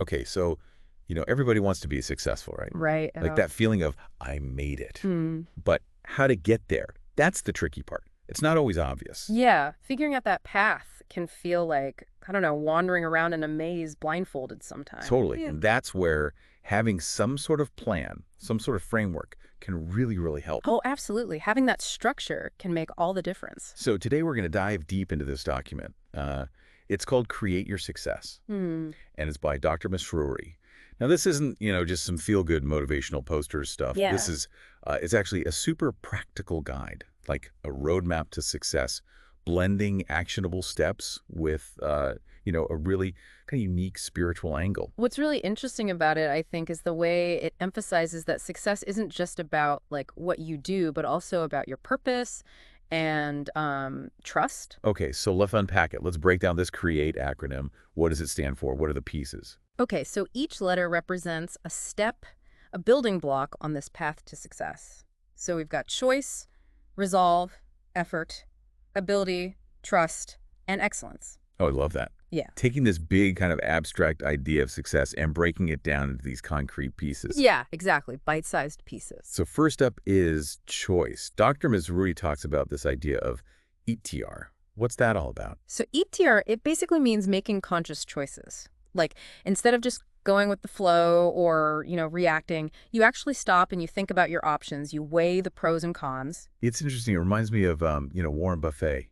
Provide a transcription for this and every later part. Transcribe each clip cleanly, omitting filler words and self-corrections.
Okay, so, everybody wants to be successful, right? Right. Like that feeling of, I made it. Hmm. But how to get there, that's the tricky part. It's not always obvious. Yeah, figuring out that path can feel like, I don't know, wandering around in a maze blindfolded sometimes. Totally. Yeah. And that's where having some sort of plan, some sort of framework can really, really help. Oh, absolutely. Having that structure can make all the difference. So today we're going to dive deep into this document. It's called Create Your Success, Hmm. and it's by Dr. Masruri. Now, this isn't, just some feel-good motivational posters stuff. This Yeah. is, it's actually a super practical guide, like a roadmap to success, blending actionable steps with, a really kind of unique spiritual angle. What's really interesting about it, I think, is the way it emphasizes that success isn't just about like what you do, but also about your purpose and trust. Okay, so let's unpack it. Let's break down this CREATE acronym. What does it stand for? What are the pieces? Okay, so each letter represents a step, a building block on this path to success. So we've got choice, resolve, effort, ability, trust, and excellence. Oh, I love that. Yeah. Taking this big kind of abstract idea of success and breaking it down into these concrete pieces. Yeah, exactly. Bite-sized pieces. So first up is choice. Dr. Masruri talks about this idea of ETR. What's that all about? So ETR, it basically means making conscious choices. Like, instead of just going with the flow or, reacting, you actually stop and you think about your options. You weigh the pros and cons. It's interesting. It reminds me of, Warren Buffett,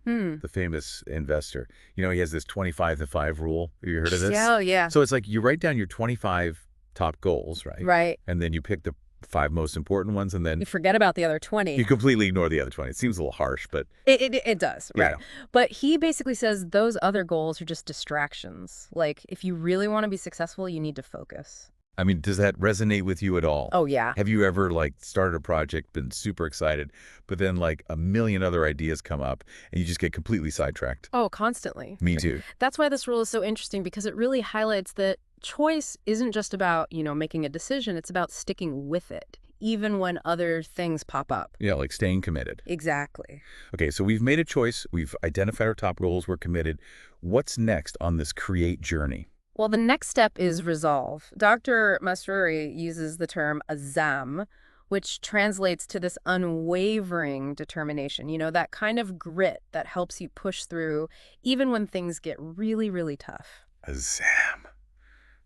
Hmm. the famous investor. He has this 25-to-5 rule. Have you heard of this? Yeah, oh, yeah. So it's like you write down your 25 top goals, right? Right. And then you pick the 5 most important ones, and then You forget about the other you 20. completely ignore the other 20. It seems a little harsh, but It does, right. yeah. But he basically says those other goals are just distractions. Like, if you really want to be successful, you need to focus. I mean, does that resonate with you at all? Oh, yeah. Have you ever started a project, been super excited, but then a million other ideas come up and you just get completely sidetracked? Oh, constantly. Me too. That's why this rule is so interesting, because it really highlights that choice isn't just about, making a decision. It's about sticking with it, even when other things pop up. Yeah, like staying committed. Exactly. Okay, so we've made a choice. We've identified our top goals. We're committed. What's next on this create journey? Well, the next step is resolve. Dr. Masruri uses the term azam, which translates to this unwavering determination, that kind of grit that helps you push through even when things get really, really tough. Azam.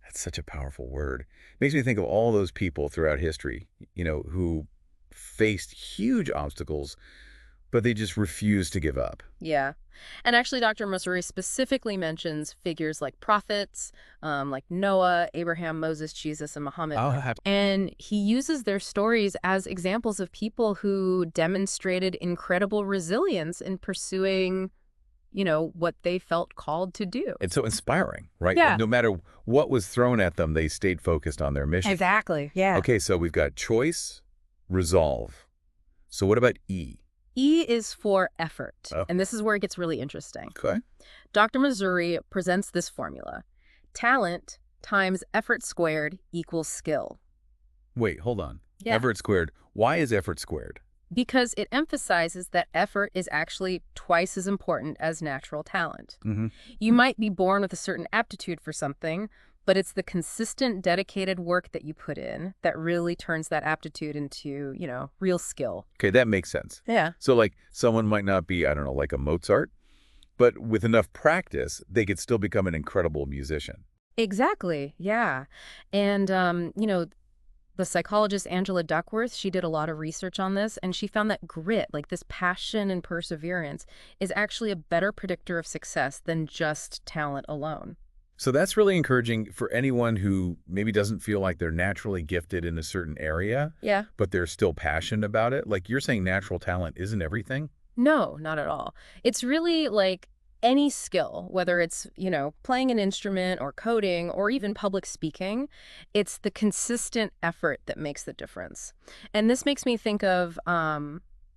That's such a powerful word. Makes me think of all those people throughout history, who faced huge obstacles, but they just refused to give up. Yeah. And actually, Dr. Masruri specifically mentions figures like prophets, like Noah, Abraham, Moses, Jesus, and Muhammad. I'll have And he uses their stories as examples of people who demonstrated incredible resilience in pursuing, what they felt called to do. It's so inspiring, right? Yeah. No matter what was thrown at them, they stayed focused on their mission. Exactly. Yeah. Okay, so we've got choice, resolve. So what about E? E is for effort. Oh. And this is where it gets really interesting. Okay. Dr. Masruri presents this formula. Talent times effort squared equals skill. Wait, hold on. Yeah. Effort squared. Why is effort squared? Because it emphasizes that effort is actually twice as important as natural talent. Mm-hmm. You might be born with a certain aptitude for something, but it's the consistent, dedicated work that you put in that really turns that aptitude into, real skill. Okay, that makes sense. Yeah. So someone might not be, I don't know, like a Mozart, but with enough practice, they could still become an incredible musician. Exactly. Yeah. And, the psychologist Angela Duckworth, she did a lot of research on this, and she found that grit, like this passion and perseverance, is actually a better predictor of success than just talent alone. So that's really encouraging for anyone who maybe doesn't feel like they're naturally gifted in a certain area, Yeah. but they're still passionate about it. Like you're saying natural talent isn't everything? No, not at all. It's really like any skill, whether it's, playing an instrument or coding or even public speaking, it's the consistent effort that makes the difference. And this makes me think of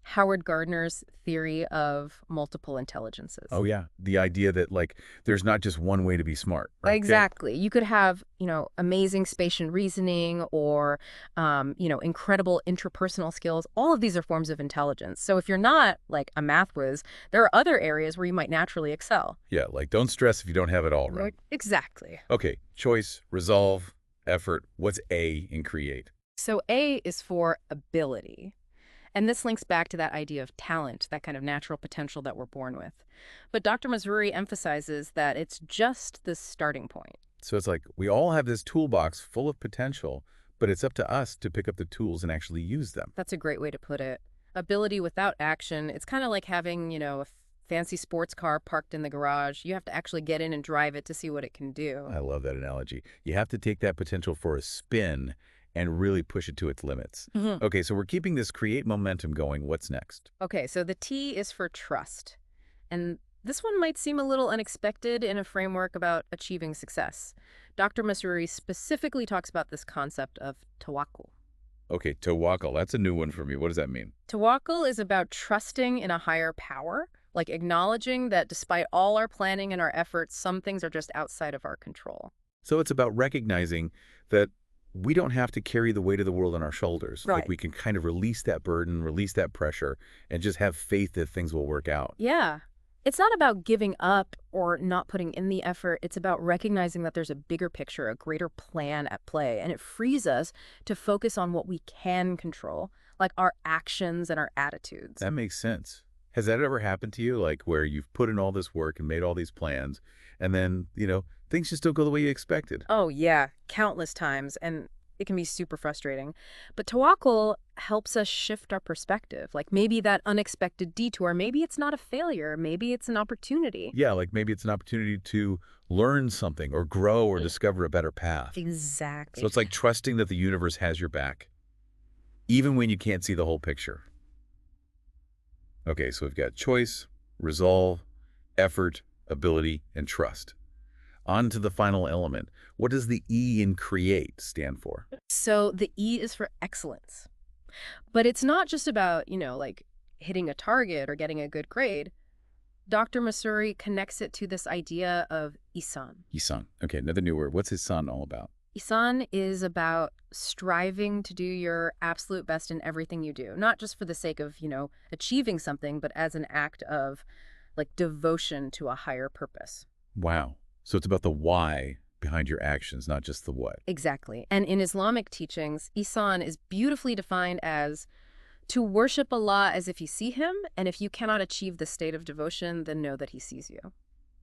Howard Gardner's theory of multiple intelligences. Oh, yeah. The idea that, like, there's not just one way to be smart, right? Okay. Exactly. You could have, amazing spatial reasoning or, incredible interpersonal skills. All of these are forms of intelligence. So if you're not like a math whiz, there are other areas where you might naturally excel. Yeah, like, don't stress if you don't have it all, right? Exactly. Okay, choice, resolve, effort. What's A in create? So A is for ability. And this links back to that idea of talent, that kind of natural potential that we're born with. But Dr. Masruri emphasizes that it's just the starting point. So it's like we all have this toolbox full of potential, but it's up to us to pick up the tools and actually use them. That's a great way to put it. Ability without action, it's kind of like having, a fancy sports car parked in the garage. You have to actually get in and drive it to see what it can do. I love that analogy. You have to take that potential for a spin and really push it to its limits. Mhm. Okay, so we're keeping this create momentum going. What's next? Okay, so the T is for trust. And this one might seem a little unexpected in a framework about achieving success. Dr. Masruri specifically talks about this concept of tawakkul. Okay, tawakkul. That's a new one for me. What does that mean? Tawakkul is about trusting in a higher power, like acknowledging that despite all our planning and our efforts, some things are just outside of our control. So it's about recognizing that we don't have to carry the weight of the world on our shoulders. Like Right. we can kind of release that burden, release that pressure, and just have faith that things will work out. Yeah. It's not about giving up or not putting in the effort. It's about recognizing that there's a bigger picture, a greater plan at play, and it frees us to focus on what we can control, like our actions and our attitudes. That makes sense. Has that ever happened to you, like where you've put in all this work and made all these plans, and then, things just don't go the way you expected? Oh, yeah, countless times, and it can be super frustrating. But tawakkul helps us shift our perspective. Like maybe that unexpected detour, maybe it's not a failure, maybe it's an opportunity. Yeah, like maybe it's an opportunity to learn something or grow or Mm. discover a better path. So Exactly. it's like trusting that the universe has your back, even when you can't see the whole picture. Okay, so we've got choice, resolve, effort, ability, and trust. On to the final element. What does the E in create stand for? So the E is for excellence. But it's not just about, like hitting a target or getting a good grade. Dr. Masuri connects it to this idea of Isan. Isan. Okay, another new word. What's his son all about? Isan is about striving to do your absolute best in everything you do, not just for the sake of, achieving something, but as an act of like devotion to a higher purpose. Wow. So it's about the why behind your actions, not just the what. Exactly. And in Islamic teachings, Ihsan is beautifully defined as to worship Allah as if you see him, and if you cannot achieve the state of devotion, then know that he sees you.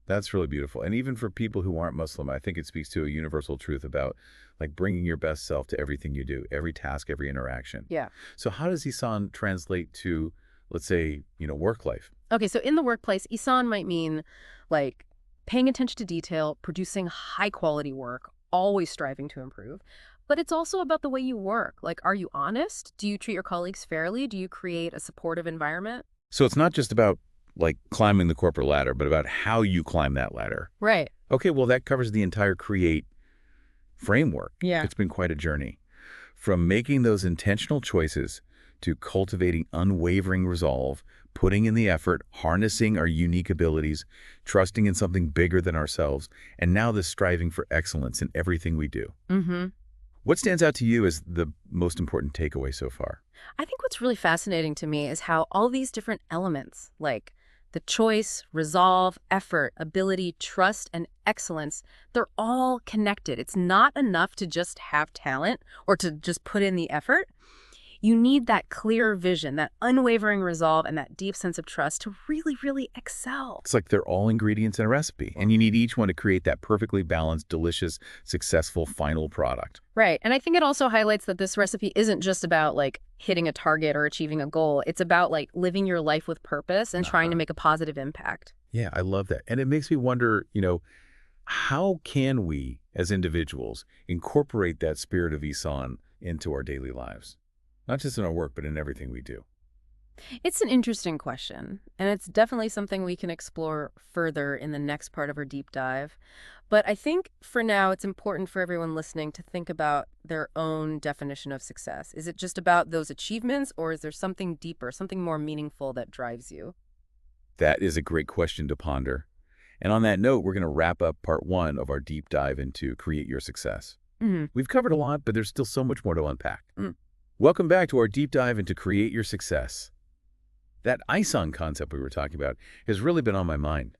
That's really beautiful. And even for people who aren't Muslim, I think it speaks to a universal truth about like bringing your best self to everything you do, every task, every interaction. Yeah. So how does Isan translate to, let's say, work life? Okay, so in the workplace, Ihsan might mean like paying attention to detail, producing high quality work, always striving to improve. But it's also about the way you work. Like, are you honest? Do you treat your colleagues fairly? Do you create a supportive environment? So it's not just about like climbing the corporate ladder, but about how you climb that ladder. Right. Okay, well, that covers the entire create framework. Yeah. It's been quite a journey. From making those intentional choices to cultivating unwavering resolve, putting in the effort, harnessing our unique abilities, trusting in something bigger than ourselves, and now this striving for excellence in everything we do. Mm-hmm. What stands out to you as the most important takeaway so far? I think what's really fascinating to me is how all these different elements, like the choice, resolve, effort, ability, trust, and excellence, they're all connected. It's not enough to just have talent or to just put in the effort. You need that clear vision, that unwavering resolve, and that deep sense of trust to really, really excel. It's like they're all ingredients in a recipe, and you need each one to create that perfectly balanced, delicious, successful final product. Right. And I think it also highlights that this recipe isn't just about like hitting a target or achieving a goal. It's about like living your life with purpose and trying to make a positive impact. Yeah, I love that. And it makes me wonder, how can we as individuals incorporate that spirit of Isan into our daily lives? Not just in our work, but in everything we do. It's an interesting question, and it's definitely something we can explore further in the next part of our deep dive. But I think for now, it's important for everyone listening to think about their own definition of success. Is it just about those achievements, or is there something deeper, something more meaningful that drives you? That is a great question to ponder. And on that note, we're going to wrap up part one of our deep dive into Create Your Success. Mm. We've covered a lot, but there's still so much more to unpack. Welcome back to our deep dive into Create Your Success. That ISON concept we were talking about has really been on my mind,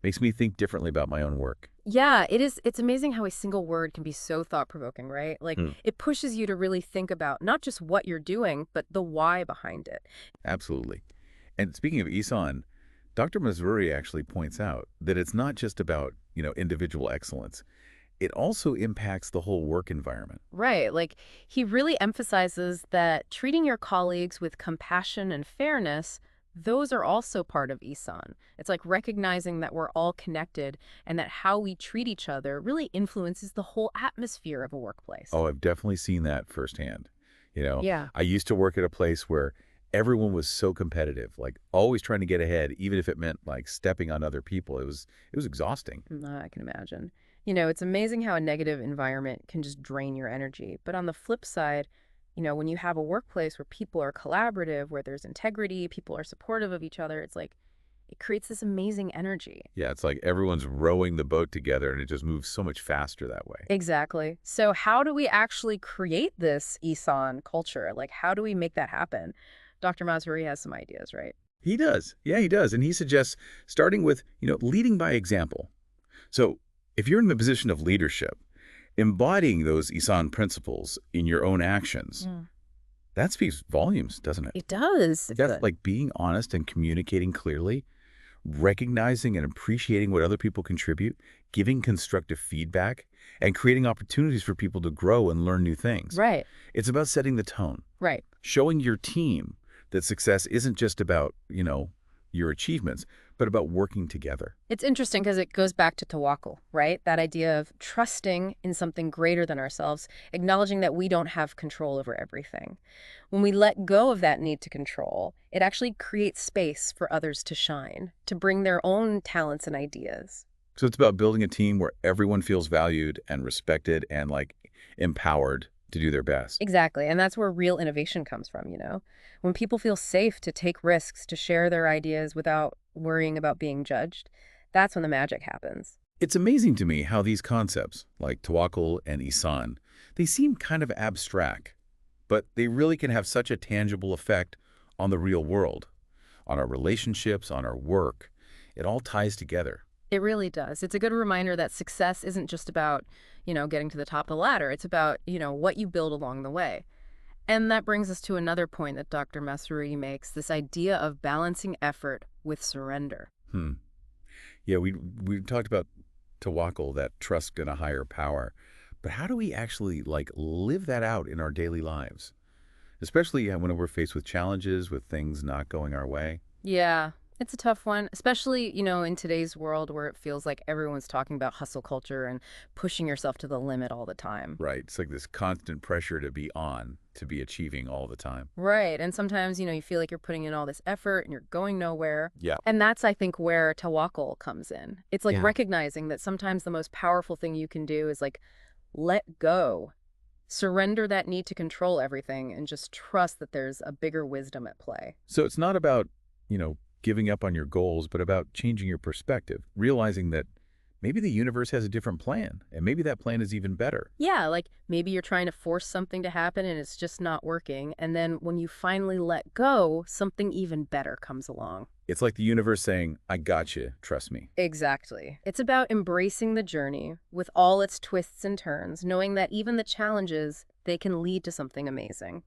makes me think differently about my own work. Yeah, it is. It's amazing how a single word can be so thought-provoking, right? Like, Hmm, it pushes you to really think about not just what you're doing, but the why behind it. absolutely. And speaking of ISON, Dr. Masruri actually points out that it's not just about, individual excellence. It also impacts the whole work environment. Right. Like, he really emphasizes that treating your colleagues with compassion and fairness, those are also part of Isan. It's like recognizing that we're all connected and that how we treat each other really influences the whole atmosphere of a workplace. Oh, I've definitely seen that firsthand. Yeah. I used to work at a place where everyone was so competitive, like always trying to get ahead, even if it meant like stepping on other people. It was exhausting. I can imagine. It's amazing how a negative environment can just drain your energy. But on the flip side, when you have a workplace where people are collaborative, where there's integrity, people are supportive of each other, it's like it creates this amazing energy. Yeah, it's like everyone's rowing the boat together and it just moves so much faster that way. Exactly. So how do we actually create this Isan culture? Like, how do we make that happen? Dr. Mazuri has some ideas, right? He does. Yeah, he does. And he suggests starting with, leading by example. So if you're in the position of leadership, embodying those Isan principles in your own actions, Mm. that speaks volumes, doesn't it? It does. That's like being honest and communicating clearly, recognizing and appreciating what other people contribute, giving constructive feedback, and creating opportunities for people to grow and learn new things. Right. It's about setting the tone, Right. showing your team that success isn't just about, your achievements, but about working together. It's interesting because it goes back to tawakkul, right? That idea of trusting in something greater than ourselves, acknowledging that we don't have control over everything. When we let go of that need to control, it actually creates space for others to shine, to bring their own talents and ideas. So it's about building a team where everyone feels valued and respected and like empowered to do their best. Exactly. And that's where real innovation comes from. When people feel safe to take risks, to share their ideas without worrying about being judged, that's when the magic happens. It's amazing to me how these concepts, like tawakkul and isan, they seem kind of abstract, but they really can have such a tangible effect on the real world, on our relationships, on our work. It all ties together. It really does. It's a good reminder that success isn't just about, getting to the top of the ladder. It's about, what you build along the way. And that brings us to another point that Dr. Masruri makes, this idea of balancing effort with surrender. Hmm. Yeah, we talked about tawakkul, that trust in a higher power. But how do we actually like live that out in our daily lives? Especially when we're faced with challenges, with things not going our way. Yeah, it's a tough one, especially, in today's world where it feels like everyone's talking about hustle culture and pushing yourself to the limit all the time. Right. It's like this constant pressure to be on, to be achieving all the time. Right. And sometimes, you feel like you're putting in all this effort and you're going nowhere. Yeah. And that's, I think, where tawakkul comes in. It's like Yeah. recognizing that sometimes the most powerful thing you can do is like let go, surrender that need to control everything, and just trust that there's a bigger wisdom at play. So it's not about, giving up on your goals, but about changing your perspective, realizing that maybe the universe has a different plan, and maybe that plan is even better. Yeah, like maybe you're trying to force something to happen and it's just not working. And then when you finally let go, something even better comes along. It's like the universe saying, I got you, trust me. Exactly. It's about embracing the journey with all its twists and turns, knowing that even the challenges, they can lead to something amazing.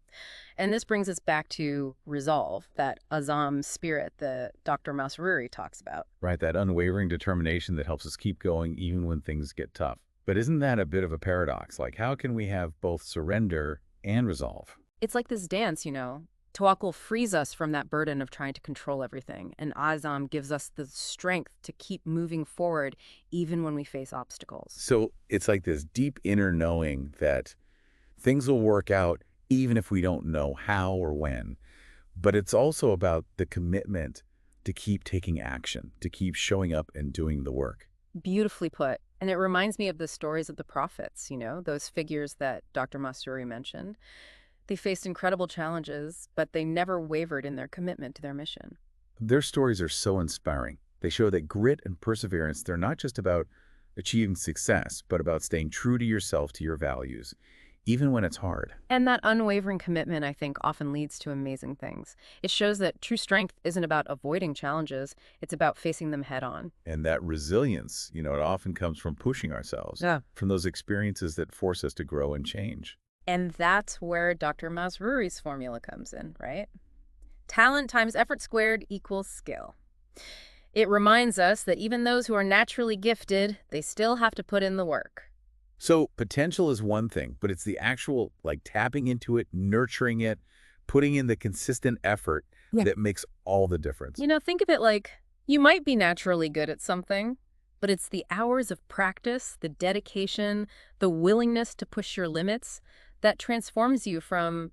And this brings us back to resolve, that Azam spirit that Dr. Masruri talks about. Right, that unwavering determination that helps us keep going even when things get tough. But isn't that a bit of a paradox? Like, how can we have both surrender and resolve? It's like this dance. Tawakkul frees us from that burden of trying to control everything, and Azam gives us the strength to keep moving forward even when we face obstacles. So it's like this deep inner knowing that things will work out even if we don't know how or when. But it's also about the commitment to keep taking action, to keep showing up and doing the work. Beautifully put. And it reminds me of the stories of the prophets, those figures that Dr. Masruri mentioned. They faced incredible challenges, but they never wavered in their commitment to their mission. Their stories are so inspiring. They show that grit and perseverance, they're not just about achieving success, but about staying true to yourself, to your values, even when it's hard. And that unwavering commitment, I think, often leads to amazing things. It shows that true strength isn't about avoiding challenges, it's about facing them head on. And that resilience, it often comes from pushing ourselves, Yeah. from those experiences that force us to grow and change. And that's where Dr. Masruri's formula comes in, right? Talent times effort squared equals skill. It reminds us that even those who are naturally gifted, they still have to put in the work. So potential is one thing, but it's the actual, like tapping into it, nurturing it, putting in the consistent effort Yeah. that makes all the difference. Think of it like you might be naturally good at something, but it's the hours of practice, the dedication, the willingness to push your limits that transforms you from,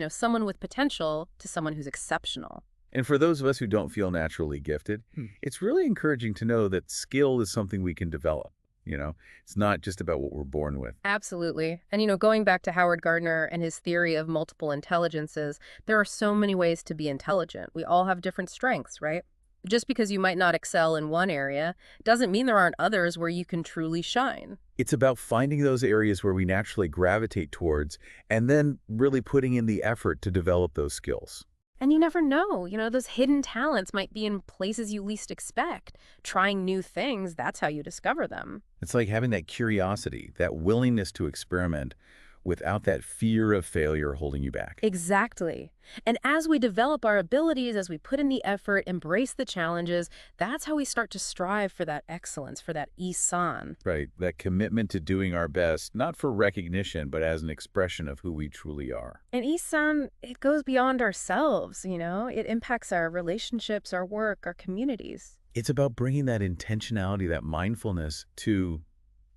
someone with potential to someone who's exceptional. And for those of us who don't feel naturally gifted, it's really encouraging to know that skill is something we can develop. It's not just about what we're born with. Absolutely. And, going back to Howard Gardner and his theory of multiple intelligences, there are so many ways to be intelligent. We all have different strengths, right? Just because you might not excel in one area doesn't mean there aren't others where you can truly shine. It's about finding those areas where we naturally gravitate towards and then really putting in the effort to develop those skills. And you never know, those hidden talents might be in places you least expect. Trying new things, that's how you discover them. It's like having that curiosity, that willingness to experiment without that fear of failure holding you back. Exactly. And as we develop our abilities, as we put in the effort, embrace the challenges, that's how we start to strive for that excellence, for that isan. Right. That commitment to doing our best, not for recognition, but as an expression of who we truly are. And isan, it goes beyond ourselves, It impacts our relationships, our work, our communities. It's about bringing that intentionality, that mindfulness to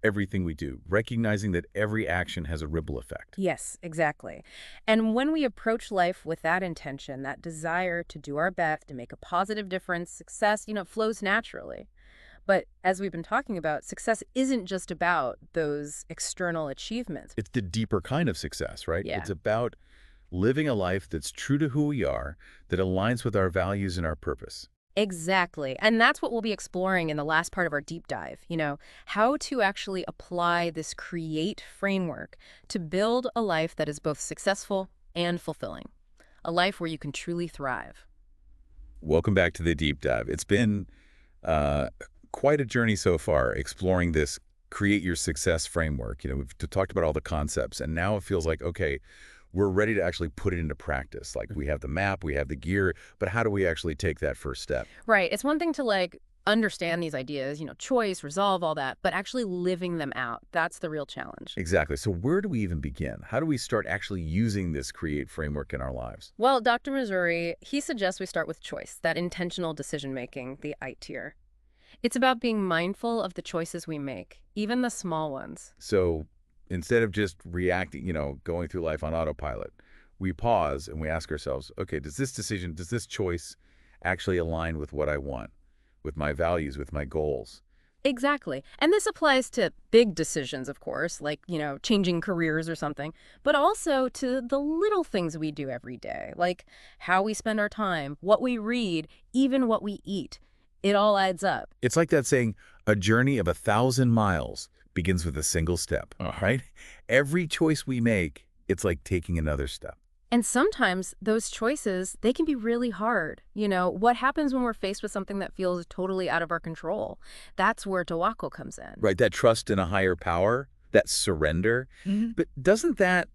everything we do, recognizing that every action has a ripple effect. Yes, exactly. And when we approach life with that intention, that desire to do our best, to make a positive difference, success, flows naturally. But as we've been talking about, success isn't just about those external achievements. It's the deeper kind of success, right? Yeah. It's about living a life that's true to who we are, that aligns with our values and our purpose. Exactly. And that's what we'll be exploring in the last part of our deep dive, how to actually apply this create framework to build a life that is both successful and fulfilling, a life where you can truly thrive. Welcome back to the deep dive. It's been quite a journey so far exploring this create your success framework. We've talked about all the concepts, and now it feels like, okay, we're ready to actually put it into practice. Like we have the map, we have the gear, but how do we actually take that first step? Right. It's one thing to understand these ideas, choice, resolve, all that, but actually living them out, that's the real challenge. Exactly. So where do we even begin? How do we start actually using this create framework in our lives? Well, Dr. Masruri, he suggests we start with choice, that intentional decision-making, the I tier. It's about being mindful of the choices we make, even the small ones. So instead of just reacting, going through life on autopilot, we pause and we ask ourselves, okay, does this choice actually align with what I want, with my values, with my goals? Exactly. And this applies to big decisions, of course, like, changing careers or something, but also to the little things we do every day, like how we spend our time, what we read, even what we eat. It all adds up. It's like that saying, a journey of 1,000 miles begins with a single step, right? Every choice we make, it's like taking another step. And sometimes those choices, they can be really hard. What happens when we're faced with something that feels totally out of our control? That's where tawakkul comes in. Right, that trust in a higher power, that surrender. But doesn't that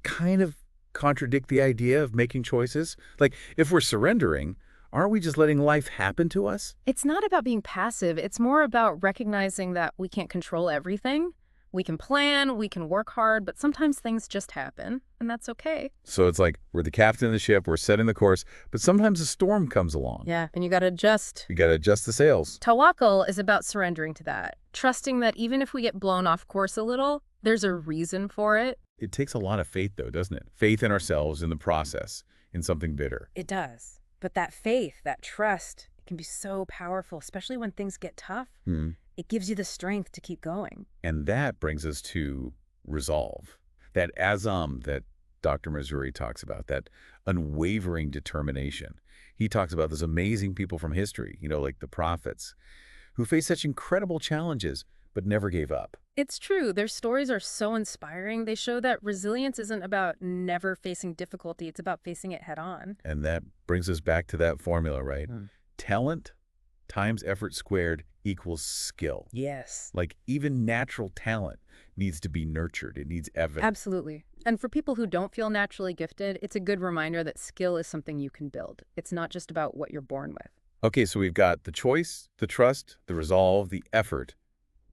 kind of contradict the idea of making choices? Like, if we're surrendering, aren't we just letting life happen to us? It's not about being passive. It's more about recognizing that we can't control everything. We can plan, we can work hard, but sometimes things just happen, and that's okay. So it's like we're the captain of the ship, we're setting the course, but sometimes a storm comes along. Yeah, and you got to adjust. You got to adjust the sails. Tawakkul is about surrendering to that, trusting that even if we get blown off course a little, there's a reason for it. It takes a lot of faith, though, doesn't it? Faith in ourselves, in the process, in something bigger. It does. But that faith, that trust, it can be so powerful, especially when things get tough. Hmm. It gives you the strength to keep going. And that brings us to resolve. That azam that Dr. Masruri talks about, that unwavering determination. He talks about those amazing people from history, like the prophets, who faced such incredible challenges but never gave up. It's true. Their stories are so inspiring. They show that resilience isn't about never facing difficulty. It's about facing it head on. And that brings us back to that formula, right? Talent times effort squared equals skill. Yes. Like even natural talent needs to be nurtured. It needs evidence. Absolutely. And for people who don't feel naturally gifted, it's a good reminder that skill is something you can build. It's not just about what you're born with. Okay, so we've got the choice, the trust, the resolve, the effort.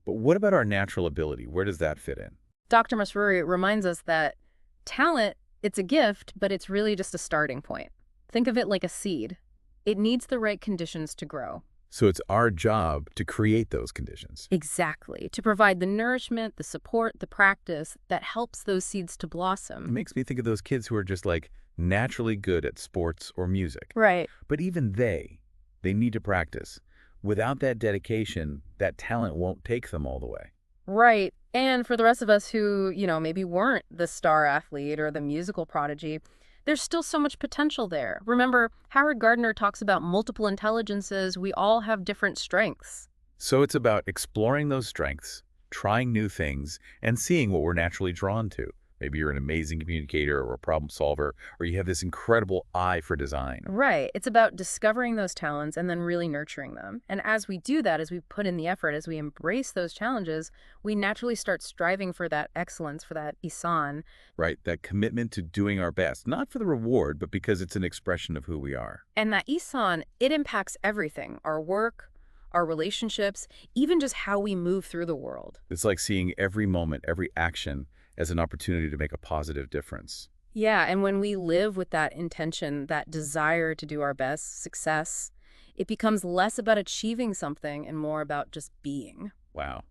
But what about our natural ability? Where does that fit in? Dr. Masruri reminds us that talent, it's a gift, but it's really just a starting point. Think of it like a seed. It needs the right conditions to grow. So it's our job to create those conditions. Exactly. To provide the nourishment, the support, the practice that helps those seeds to It blossom. makes me think of those kids who are just like naturally good at sports or music. Right. But even they need to practice. Without that dedication, that talent won't take them all the way. Right. And for the rest of us who, maybe weren't the star athlete or the musical prodigy, there's still so much potential there. Remember, Howard Gardner talks about multiple intelligences. We all have different strengths. So it's about exploring those strengths, trying new things, and seeing what we're naturally drawn to. Maybe you're an amazing communicator or a problem solver, or you have this incredible eye for design. Right. It's about discovering those talents and then really nurturing them. And as we do that, as we put in the effort, as we embrace those challenges, we naturally start striving for that excellence, for that isan. Right? That commitment to doing our best, not for the reward, but because it's an expression of who we are. And that isan, it impacts everything, our work, our relationships, even just how we move through the world. It's like seeing every moment, every action as an opportunity to make a positive difference. Yeah, and when we live with that intention, that desire to do our best, success, it becomes less about achieving something and more about just being. Wow.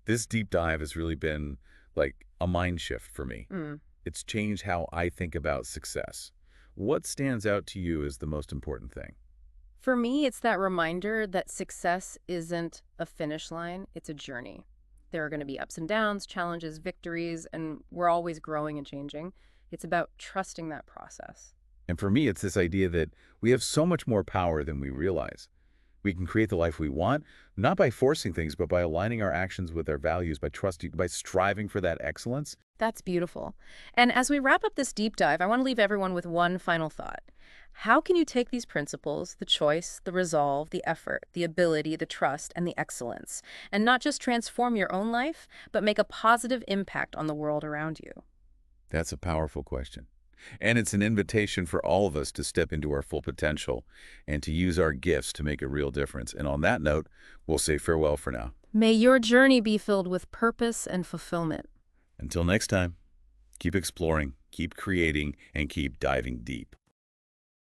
This deep dive has really been like a mind shift for me. Mm. It's changed how I think about success. What stands out to you as the most important thing? For me, it's that reminder that success isn't a finish line, it's a journey. There are going to be ups and downs, challenges, victories, and we're always growing and changing. It's about trusting that process. And for me, it's this idea that we have so much more power than we realize. We can create the life we want, not by forcing things, but by aligning our actions with our values, by trusting, by striving for that excellence. That's beautiful. And as we wrap up this deep dive, I want to leave everyone with one final thought. How can you take these principles, the choice, the resolve, the effort, the ability, the trust, and the excellence, and not just transform your own life, but make a positive impact on the world around you? That's a powerful question. And it's an invitation for all of us to step into our full potential and to use our gifts to make a real difference. And on that note, we'll say farewell for now. May your journey be filled with purpose and fulfillment. Until next time, keep exploring, keep creating, and keep diving deep.